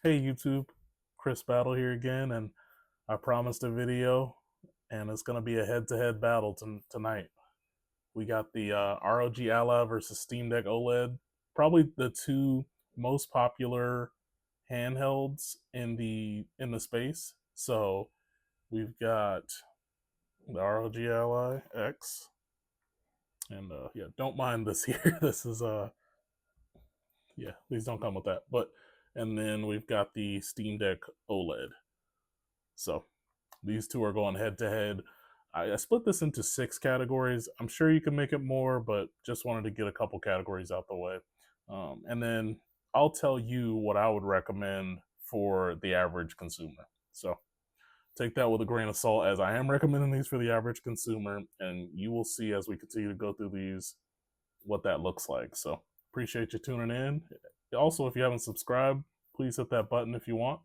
Hey YouTube, Chris Battle here again, and I promised a video, and it's going to be a head-to-head battle tonight. We got the ROG Ally versus Steam Deck OLED, probably the two most popular handhelds in the space. So we've got the ROG Ally X, and yeah, don't mind this here. This is yeah, please don't come with that. But and then we've got the Steam Deck OLED. So these two are going head to head. I split this into 6 categories. I'm sure you can make it more, but just wanted to get a couple categories out the way. And then I'll tell you what I would recommend for the average consumer. So take that with a grain of salt, as I am recommending these for the average consumer, and you will see as we continue to go through these what that looks like. So appreciate you tuning in. Also, if you haven't subscribed, please hit that button if you want.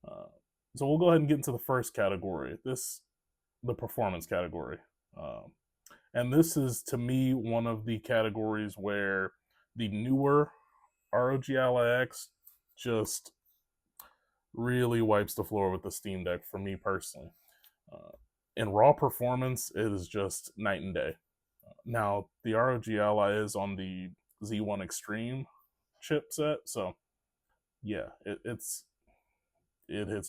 Uh, so we'll go ahead and get into the first category. The performance category. Um, and this is, to me, one of the categories where the newer ROG Ally X just really wipes the floor with the Steam Deck for me personally. Uh, in raw performance, it is just night and day. Now, the ROG Ally is on the Z1 Extreme chipset, so yeah, it hits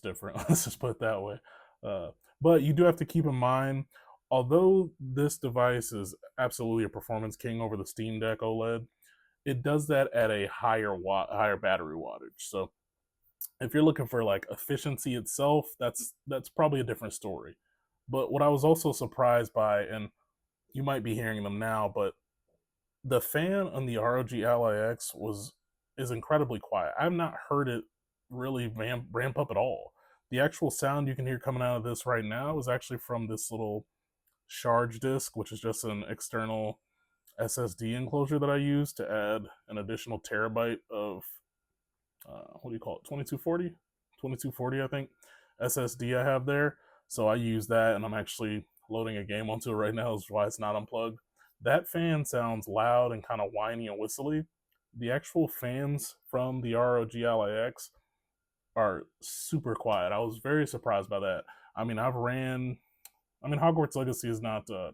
different. Let's just put it that way. Uh, but you do have to keep in mind, although this device is absolutely a performance king over the Steam Deck OLED, it does that at a higher battery wattage. So if you're looking for like efficiency itself, that's probably a different story. But what I was also surprised by, and you might be hearing them now, but the fan on the ROG Ally X is incredibly quiet. I've not heard it really ramp up at all. The actual sound you can hear coming out of this right now is actually from this little Sharge Disk, which is just an external SSD enclosure that I use to add an additional terabyte of what do you call it, 2240, I think, SSD I have there. So I use that, and I'm actually loading a game onto it right now. Is why it's not unplugged. That fan sounds loud and kind of whiny and whistly. The actual fans from the ROG Ally X are super quiet. I was very surprised by that. I mean, Hogwarts Legacy is not a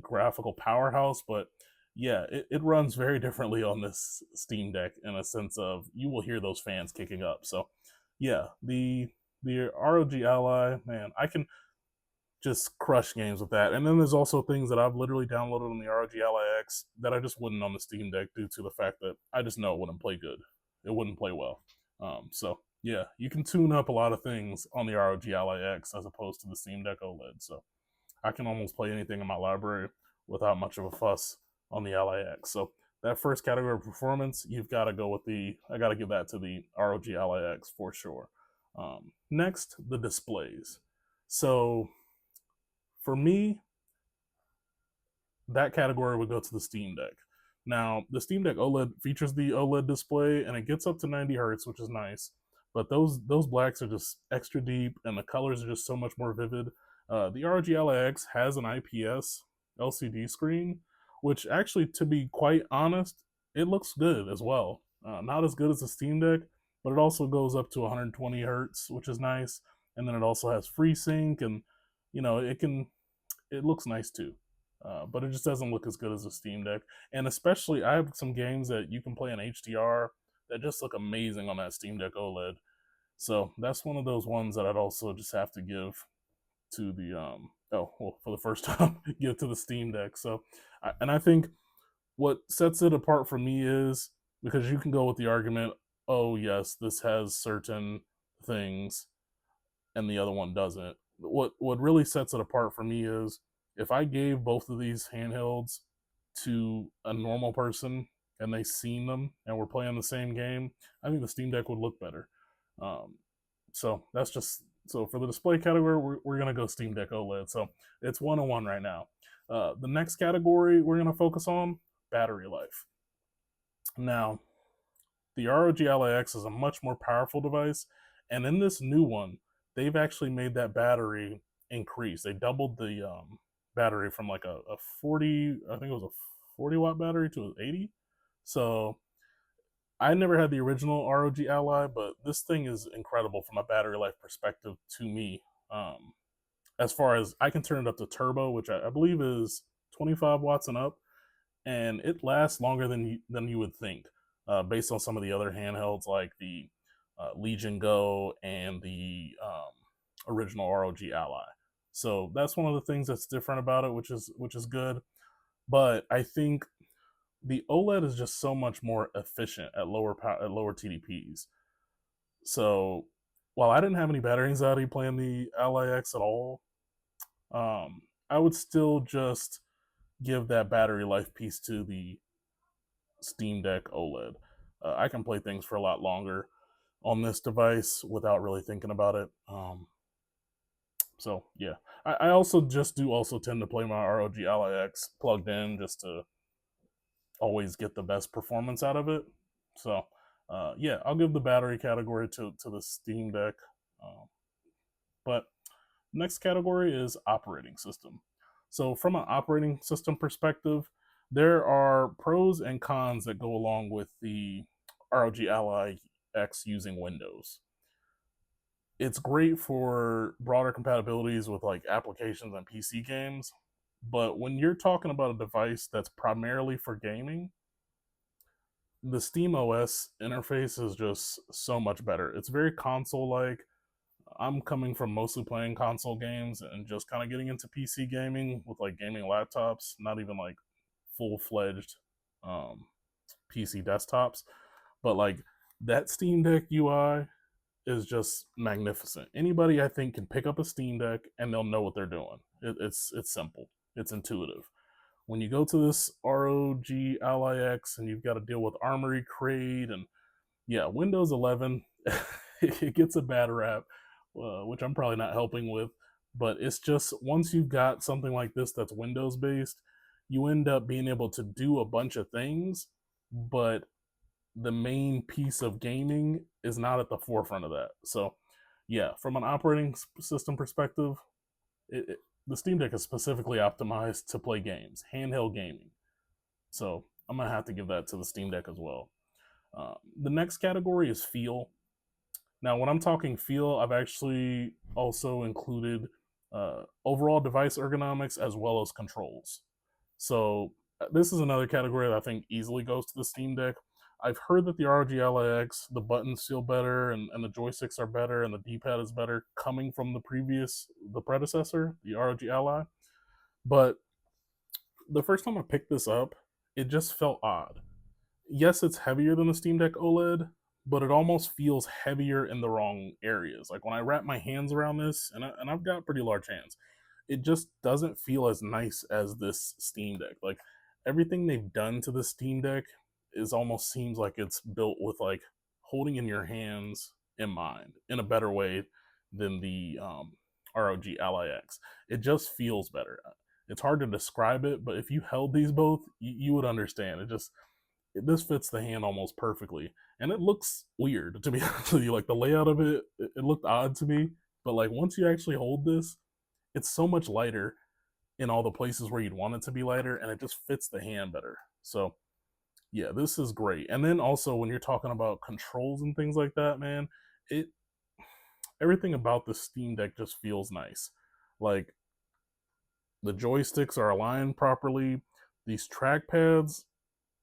graphical powerhouse, but yeah, it runs very differently on this Steam Deck in a sense of you will hear those fans kicking up. So yeah, the ROG Ally, man, I can just crush games with that. And then there's also things that I've literally downloaded on the ROG Ally X that I just wouldn't on the Steam Deck due to the fact that I just know it wouldn't play good. It wouldn't play well. So yeah, you can tune up a lot of things on the ROG Ally X as opposed to the Steam Deck OLED. So I can almost play anything in my library without much of a fuss on the Ally X. So that first category of performance, you've got to go with I got to give that to the ROG Ally X for sure. Next, the displays. So for me, that category would go to the Steam Deck. Now, the Steam Deck OLED features the OLED display, and it gets up to 90 hertz, which is nice. But those blacks are just extra deep, and the colors are just so much more vivid. The ROG Ally X has an IPS LCD screen, which actually, to be quite honest, it looks good as well. Not as good as the Steam Deck, but it also goes up to 120 hertz, which is nice. And then it also has FreeSync, and it looks nice too. But it just doesn't look as good as a Steam Deck. And especially, I have some games that you can play in HDR that just look amazing on that Steam Deck OLED. So that's one of those ones that I'd also just have to give to the for the first time, give to the Steam Deck. So, and I think what sets it apart for me is because you can go with the argument, oh yes, this has certain things and the other one doesn't. What really sets it apart for me is if I gave both of these handhelds to a normal person and they seen them and we're playing the same game, I think the Steam Deck would look better. Um, so that's just so for the display category, we're gonna go Steam Deck OLED. So it's 1-1 right now. The next category we're gonna focus on battery life. Now, the ROG Ally X is a much more powerful device, and in this new one, they've actually made that battery increase. They doubled the battery from like a 40, I think it was a 40 watt battery to an 80. So I never had the original ROG Ally, but this thing is incredible from a battery life perspective to me. Um, as far as I can turn it up to turbo, which I believe is 25 watts and up, and it lasts longer than you would think, based on some of the other handhelds like the Legion Go and the original ROG Ally. So that's one of the things that's different about it, which is good. But I think the OLED is just so much more efficient at lower TDPs. So while I didn't have any battery anxiety playing the Ally X at all, I would still just give that battery life piece to the Steam Deck OLED. I can play things for a lot longer on this device without really thinking about it. So yeah, I also just do also tend to play my ROG Ally X plugged in just to always get the best performance out of it. So yeah, I'll give the battery category to the Steam Deck. But next category is operating system. So from an operating system perspective, there are pros and cons that go along with the ROG Ally X using Windows. It's great for broader compatibilities with like applications and PC games, but when you're talking about a device that's primarily for gaming, the Steam OS interface is just so much better. It's very console like. I'm coming from mostly playing console games and just kind of getting into PC gaming with like gaming laptops, not even like full fledged um, PC desktops. But like that Steam Deck UI is just magnificent. Anybody I think can pick up a Steam Deck and they'll know what they're doing. It's simple. It's intuitive. When you go to this ROG Ally X and you've got to deal with Armory Crate and yeah, Windows 11, it gets a bad rap, which I'm probably not helping with. But it's just once you've got something like this that's Windows based, you end up being able to do a bunch of things, but the main piece of gaming is not at the forefront of that. So, yeah, from an operating system perspective, the Steam Deck is specifically optimized to play games, handheld gaming. So, I'm going to have to give that to the Steam Deck as well. The next category is feel. Now, when I'm talking feel, I've actually also included overall device ergonomics as well as controls. So this is another category that I think easily goes to the Steam Deck. I've heard that the ROG Ally X, the buttons feel better and the joysticks are better and the D-pad is better coming from the predecessor, the ROG Ally. But the first time I picked this up, it just felt odd. Yes, it's heavier than the Steam Deck OLED, but it almost feels heavier in the wrong areas. Like when I wrap my hands around this, and I've got pretty large hands, it just doesn't feel as nice as this Steam Deck. Like everything they've done to the Steam Deck is almost seems like it's built with like holding in your hands in mind in a better way than the ROG Ally X. It just feels better. It's hard to describe it, but if you held these both, you would understand. This fits the hand almost perfectly, and it looks weird to be honest with you. Like the layout of it looked odd to me, but like once you actually hold this, it's so much lighter in all the places where you'd want it to be lighter, and it just fits the hand better. So yeah, this is great. And then also when you're talking about controls and things like that, man, it everything about the Steam Deck just feels nice. Like the joysticks are aligned properly. These trackpads,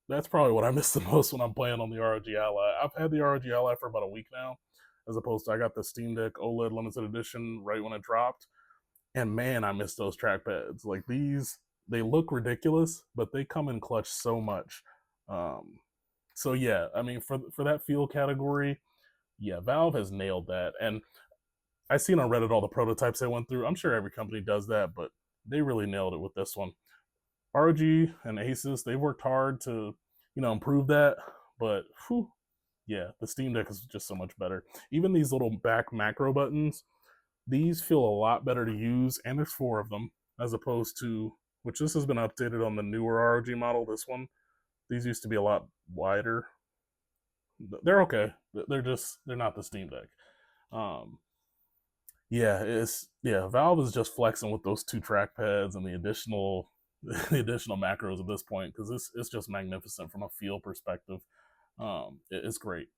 that's probably what I miss the most when I'm playing on the ROG Ally. I've had the ROG Ally for about a week now, as opposed to I got the Steam Deck OLED limited edition right when it dropped. And man, I miss those trackpads. Like these, they look ridiculous, but they come in clutch so much. Um, so yeah, I mean, for that feel category, yeah, Valve has nailed that. And I seen on Reddit all the prototypes they went through. I'm sure every company does that, but they really nailed it with this one. ROG and Asus, they've worked hard to, improve that, but whew, yeah, the Steam Deck is just so much better. Even these little back macro buttons, these feel a lot better to use, and there's four of them, as opposed to, which this has been updated on the newer ROG model, this one. These used to be a lot wider. They're okay. They're not the Steam Deck. Um, Valve is just flexing with those two trackpads and the additional the additional macros at this point because it's just magnificent from a feel perspective. It's great.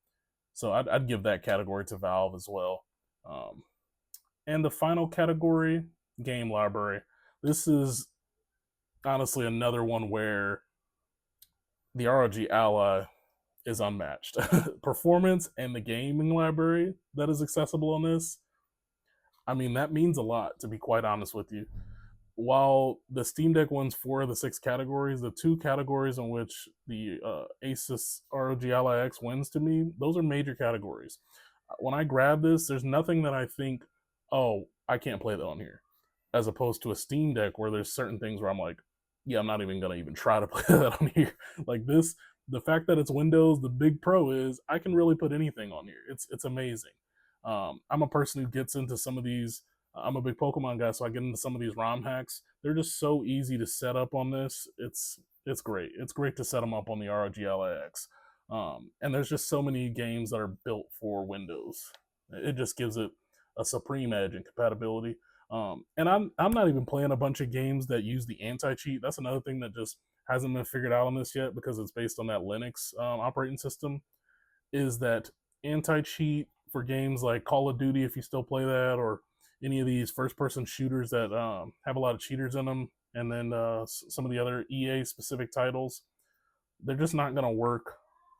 So I'd give that category to Valve as well. Um, and the final category, game library. This is honestly another one where the ROG Ally is unmatched. Performance and the gaming library that is accessible on this, I mean, that means a lot, to be quite honest with you. While the Steam Deck wins 4 of the 6 categories, the 2 categories in which the Asus ROG Ally X wins to me, those are major categories. When I grab this, there's nothing that I think, oh, I can't play that on here, as opposed to a Steam Deck where there's certain things where I'm like, yeah, I'm not even gonna even try to play that on here. Like this, the fact that it's Windows, the big pro is I can really put anything on here. It's amazing. I'm a person who gets into some of these. I'm a big Pokemon guy, so I get into some of these ROM hacks. They're just so easy to set up on this. It's great. It's great to set them up on the ROG LAX. And there's just so many games that are built for Windows. It just gives it a supreme edge in compatibility. And I'm not even playing a bunch of games that use the anti cheat. That's another thing that just hasn't been figured out on this yet because it's based on that Linux operating system. Is that anti cheat for games like Call of Duty, if you still play that, or any of these first person shooters that have a lot of cheaters in them, and then some of the other EA specific titles, they're just not going to work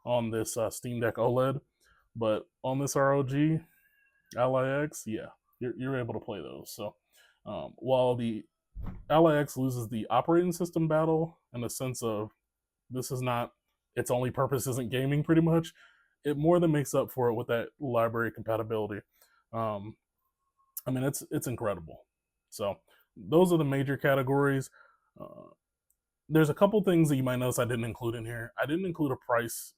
on this Steam Deck OLED. But on this ROG Ally X, yeah, you're able to play those. So while the Ally X loses the operating system battle in the sense of this is not, its only purpose isn't gaming, pretty much, it more than makes up for it with that library compatibility. Um, I mean, it's incredible. So those are the major categories. Uh, there's a couple things that you might notice I didn't include in here. I didn't include a price.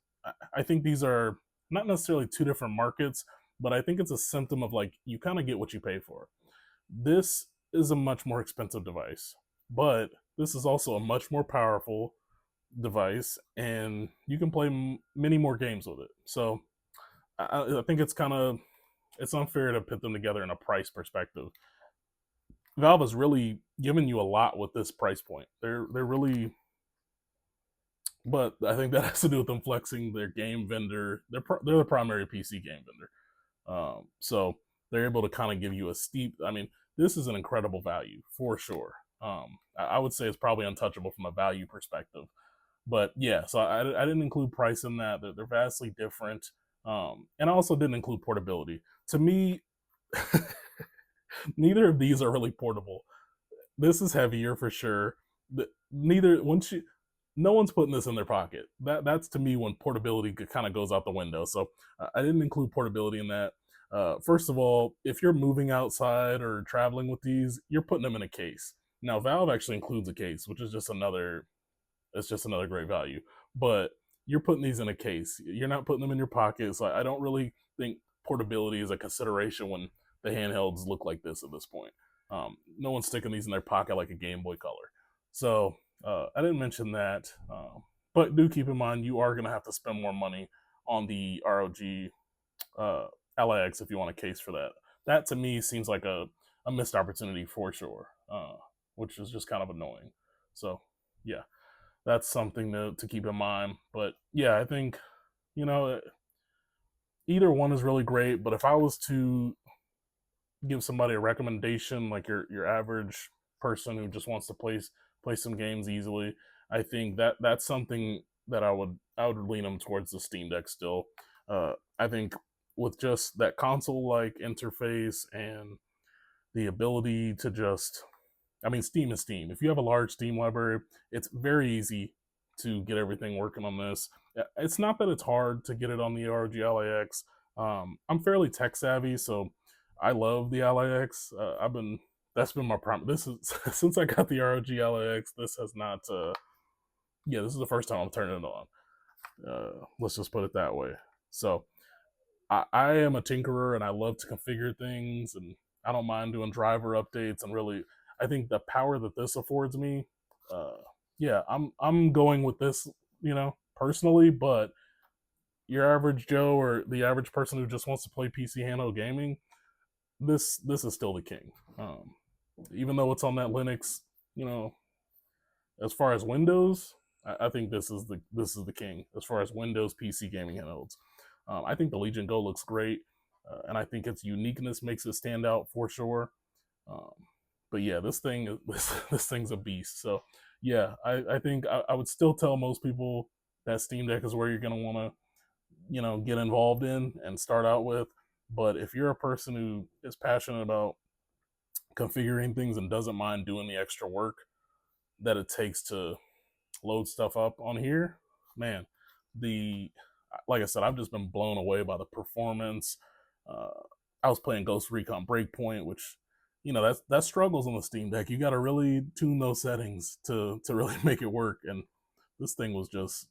I think these are not necessarily two different markets, but I think it's a symptom of like you kind of get what you pay for. This is a much more expensive device, but this is also a much more powerful device, and you can play many more games with it. So I think it's unfair to put them together in a price perspective. Valve has really given you a lot with this price point. They're really, but I think that has to do with them flexing their game vendor. They're the primary PC game vendor, so they're able to kind of give you a steep. I mean, this is an incredible value for sure. I would say it's probably untouchable from a value perspective. But yeah, so I didn't include price in that. They're vastly different. And I also didn't include portability. To me, neither of these are really portable. This is heavier for sure. Neither once you, no one's putting this in their pocket. That's to me when portability kind of goes out the window. So I didn't include portability in that. First of all, if you're moving outside or traveling with these, you're putting them in a case. Now Valve actually includes a case, which is just another, it's just another great value. But you're putting these in a case. You're not putting them in your pocket. So I don't really think portability is a consideration when the handhelds look like this at this point. No one's sticking these in their pocket like a Game Boy Color. So I didn't mention that. But do keep in mind you are going to have to spend more money on the ROG LAX if you want a case for that. That to me seems like a missed opportunity for sure, which is just kind of annoying. So yeah, that's something to keep in mind. But yeah, I think, you know, either one is really great. But if I was to give somebody a recommendation, like your average person who just wants to play some games easily, I think that's something that I would lean them towards the Steam Deck still. I think with just that console like interface and the ability to just, I mean, Steam is Steam. If you have a large Steam library, it's very easy to get everything working on this. It's not that it's hard to get it on the ROG LAX. I'm fairly tech savvy, so I love the LAX. That's been my problem. This is since I got the ROG LAX. This has not. Yeah, this is the first time I'm turning it on. Let's just put it that way. So I am a tinkerer and I love to configure things, and I don't mind doing driver updates. And really, I think the power that this affords me, yeah, I'm going with this, personally. But your average Joe or the average person who just wants to play PC handheld gaming, this is still the king. Even though it's on that Linux, you know, as far as Windows, I think this is the king as far as Windows PC gaming handhelds. I think the Legion Go looks great, and I think its uniqueness makes it stand out for sure. Um, but yeah, this thing this thing's a beast. So yeah, I think I would still tell most people that Steam Deck is where you're gonna want to get involved in and start out with. But if you're a person who is passionate about configuring things and doesn't mind doing the extra work that it takes to load stuff up on here, man, the like I said, I've just been blown away by the performance. Uh, I was playing Ghost Recon Breakpoint, which that struggles on the Steam Deck. You got to really tune those settings to really make it work, and this thing was just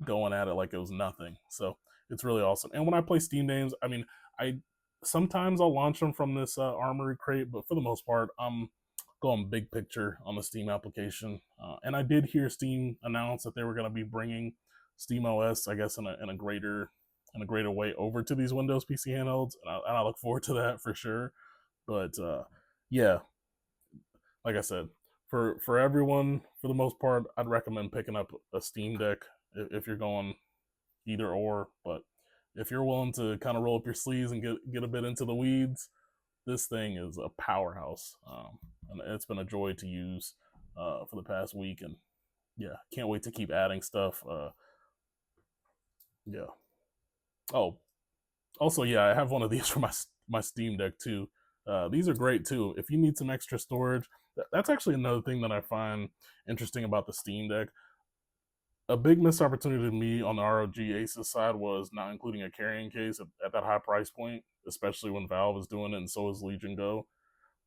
going at it like it was nothing. So it's really awesome. And when I play Steam games, I mean, I sometimes I'll launch them from this Armory crate, but for the most part, I'm going big picture on the Steam application. And I did hear Steam announce that they were going to be bringing Steam OS, I guess, in a greater way over to these Windows PC handhelds, and I look forward to that for sure. But yeah, like I said, for everyone, for the most part, I'd recommend picking up a Steam Deck if you're going either or. But if you're willing to kind of roll up your sleeves and get a bit into the weeds, this thing is a powerhouse, and it's been a joy to use for the past week. And yeah, can't wait to keep adding stuff. Yeah. Oh, also, yeah, I have one of these for my Steam Deck too. These are great too. If you need some extra storage, that's actually another thing that I find interesting about the Steam Deck. A big missed opportunity to me on the ROG Asus side was not including a carrying case at that high price point, especially when Valve is doing it and so is Legion Go.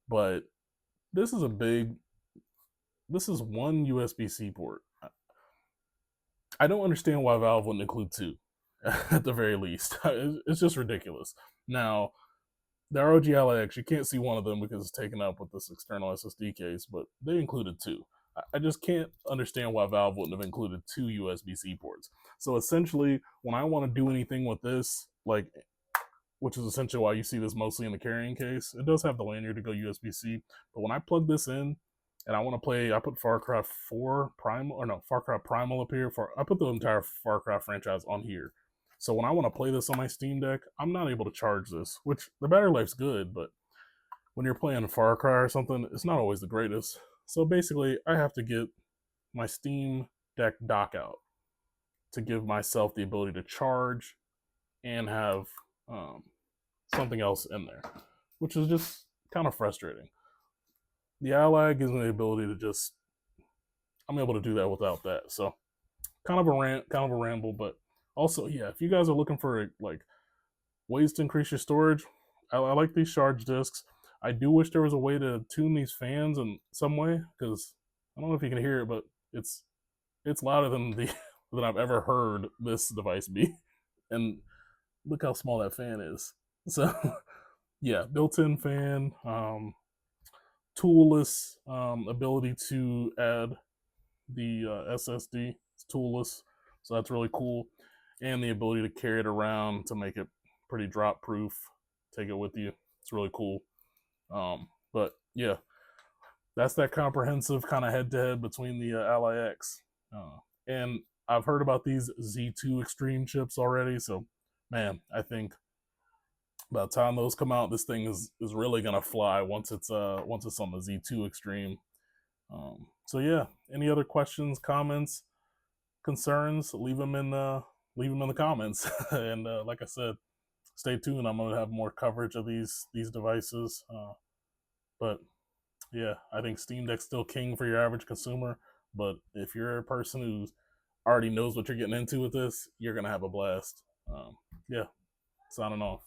But this is this is one USB-C port. I don't understand why Valve wouldn't include two, at the very least. It's just ridiculous. Now, the ROG Ally X, you can't see one of them because it's taken up with this external SSD case, but they included two. I just can't understand why Valve wouldn't have included two USB-C ports. So essentially, when I want to do anything with this, like, which is essentially why you see this mostly in the carrying case, it does have the lanyard to go USB-C, but when I plug this in and I want to play, I put Far Cry 4 Primal, or no, Far Cry Primal up here. I put the entire Far Cry franchise on here. So when I want to play this on my Steam Deck, I'm not able to charge this, which the battery life's good, but when you're playing Far Cry or something, it's not always the greatest. So basically, I have to get my Steam Deck dock out to give myself the ability to charge and have something else in there, which is just kind of frustrating. The Ally gives me the ability to just, I'm able to do that without that. So kind of a rant, kind of a ramble, but also, yeah, if you guys are looking for like ways to increase your storage, I like these Sharge disks. I do wish there was a way to tune these fans in some way, because I don't know if you can hear it, but it's louder than than I've ever heard this device be. And look how small that fan is. So yeah, built-in fan, toolless ability to add the SSD. It's toolless, so that's really cool, and the ability to carry it around to make it pretty drop proof. Take it with you. It's really cool. But yeah, that's that comprehensive kind of head-to-head between the Ally X. And I've heard about these Z2 Extreme chips already, so man, I think by the time those come out, this thing is really gonna fly once it's on the Z2 Extreme. So yeah, any other questions, comments, concerns? Leave them in the comments. And like I said, stay tuned. I'm gonna have more coverage of these devices. But yeah, I think Steam Deck's still king for your average consumer. But if you're a person who already knows what you're getting into with this, you're gonna have a blast. Yeah, signing off.